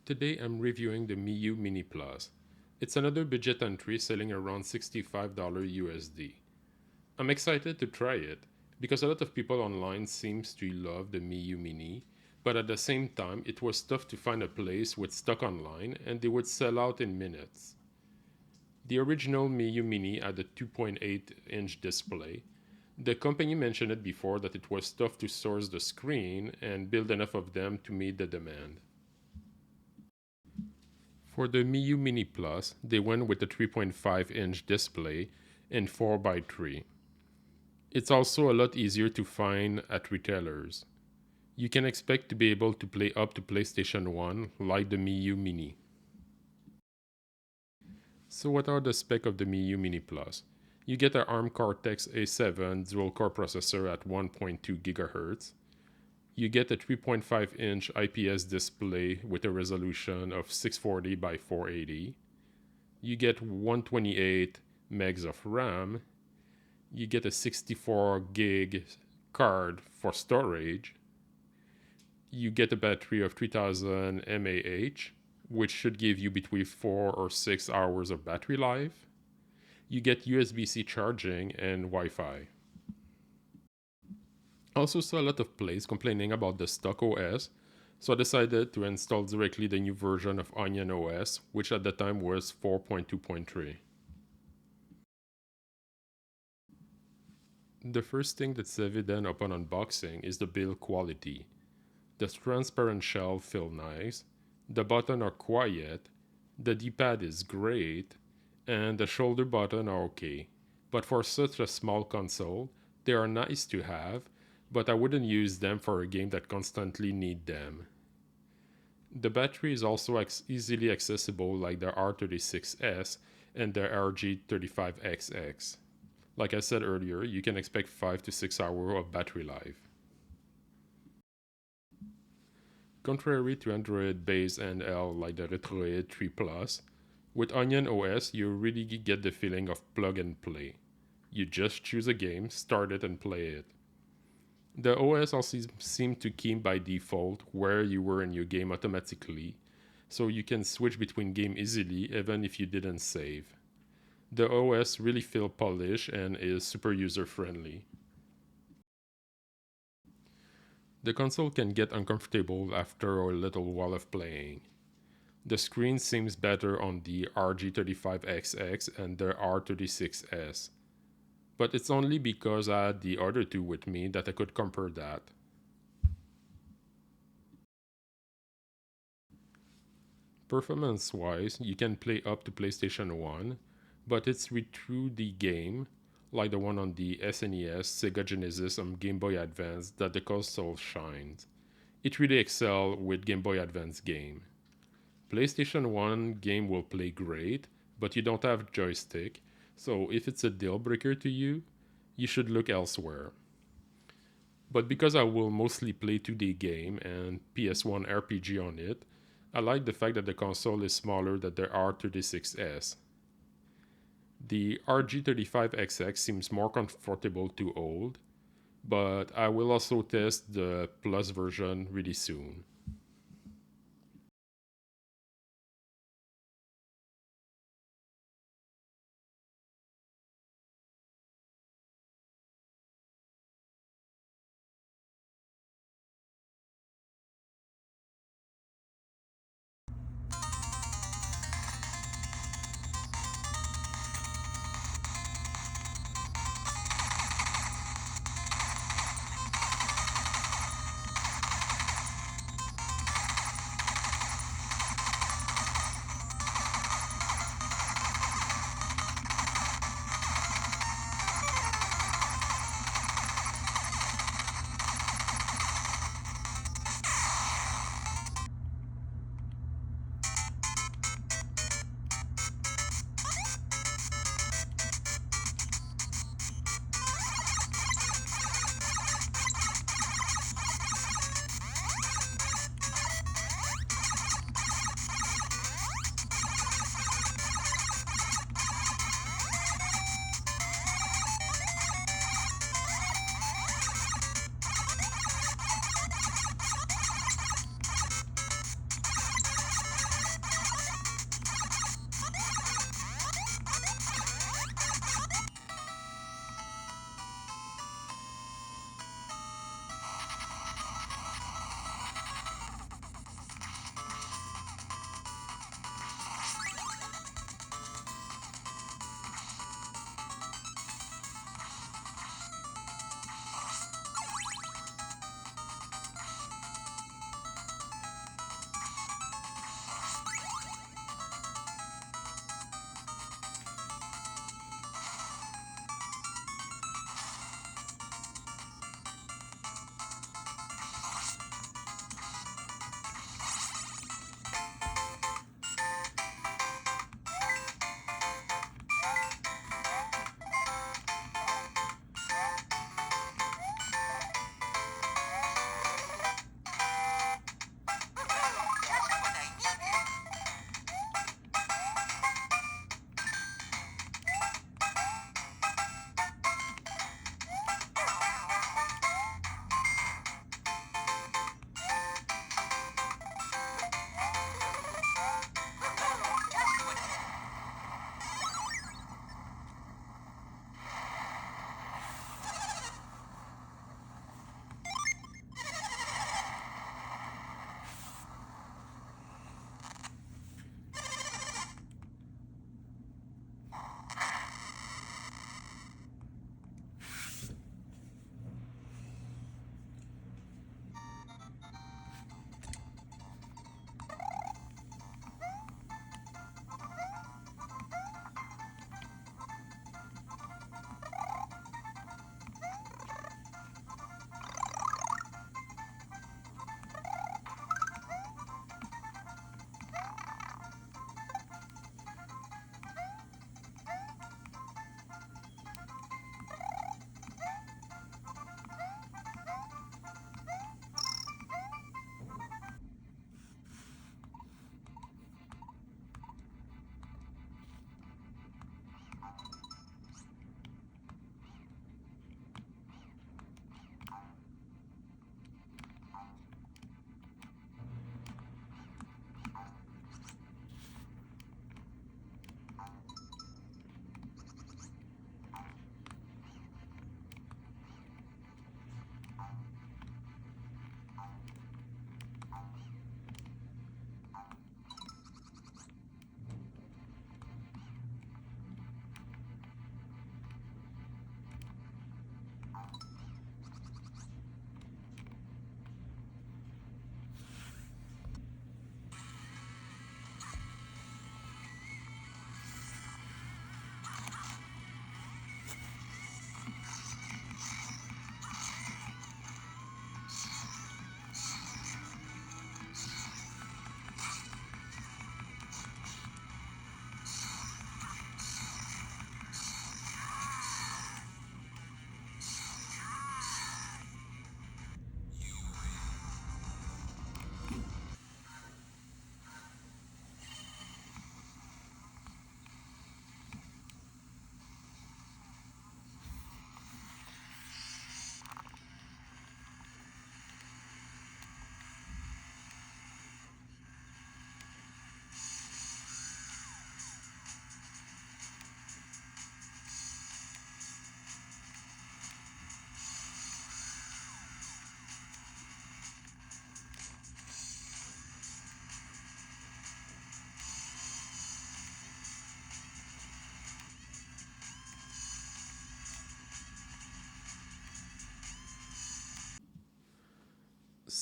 Today I'm reviewing the Miyoo Mini Plus. It's another budget entry selling around $65 USD. I'm excited to try it because a lot of people online seems to love the Miyoo Mini, but at the same time it was tough to find a place with stock online and they would sell out in minutes. The original Miyoo Mini had a 2.8-inch display. The company mentioned it before that it was tough to source the screen and build enough of them to meet the demand. For the Miyoo Mini Plus, they went with a 3.5-inch display and 4x3. It's also a lot easier to find at retailers. You can expect to be able to play up to PlayStation 1 like the Miyoo Mini. So what are the specs of the Miyoo Mini Plus? You get an ARM Cortex A7 dual-core processor at 1.2 GHz. You get a 3.5-inch IPS display with a resolution of 640 by 480. You get 128 megs of RAM. You get a 64 gig card for storage. You get a battery of 3000 mAh, which should give you between 4 or 6 hours of battery life. You get USB-C charging and Wi-Fi. I also saw a lot of plays complaining about the stock OS, so I decided to install directly the new version of Onion OS, which at the time was 4.2.3. The first thing that's evident upon unboxing is the build quality. The transparent shell feel nice, the buttons are quiet, the D-pad is great, and the shoulder buttons are okay. But for such a small console, they are nice to have, but I wouldn't use them for a game that constantly need them. The battery is also easily accessible like the R36S and the RG35XX. Like I said earlier, you can expect 5 to 6 hours of battery life. Contrary to Android-based handheld like the Retroid 3 Plus, with Onion OS you really get the feeling of plug and play. You just choose a game, start it and play it. The OS also seemed to keep by default where you were in your game automatically, so you can switch between games easily even if you didn't save. The OS really feels polished and is super user-friendly. The console can get uncomfortable after a little while of playing. The screen seems better on the RG35XX and the R36S, but it's only because I had the other two with me that I could compare that. Performance-wise, you can play up to PlayStation 1, but it's with 2D game, like the one on the SNES, Sega Genesis, and Game Boy Advance, that the console shines. It really excels with Game Boy Advance game. PlayStation 1 game will play great, but you don't have joystick, so if it's a deal breaker to you, you should look elsewhere. But because I will mostly play 2D game and PS1 RPG on it, I like the fact that the console is smaller than the R36S. The RG35XX seems more comfortable to hold, but I will also test the Plus version really soon.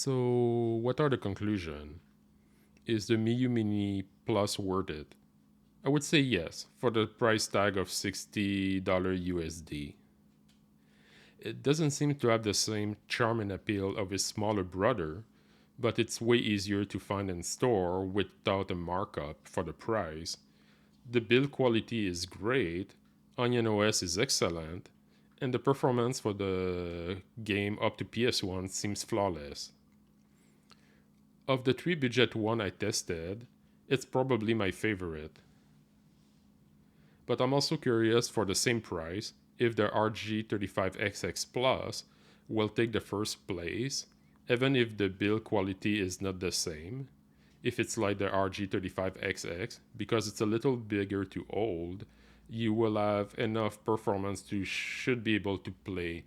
So, what are the conclusion? Is the Miyoo Mini Plus worth it? I would say yes, for the price tag of $60 USD. It doesn't seem to have the same charm and appeal of his smaller brother, but it's way easier to find in store without a markup for the price. The build quality is great, Onion OS is excellent, and the performance for the game up to PS1 seems flawless. Of the three budget one I tested, it's probably my favorite. But I'm also curious for the same price if the RG35XX Plus will take the first place, even if the build quality is not the same. If it's like the RG35XX, because it's a little bigger to hold, you will have enough performance to should be able to play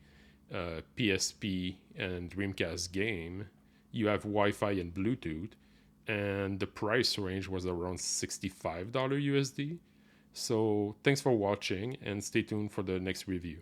PSP and Dreamcast game. You have Wi-Fi and Bluetooth, and the price range was around $65 USD. So thanks for watching and stay tuned for the next review.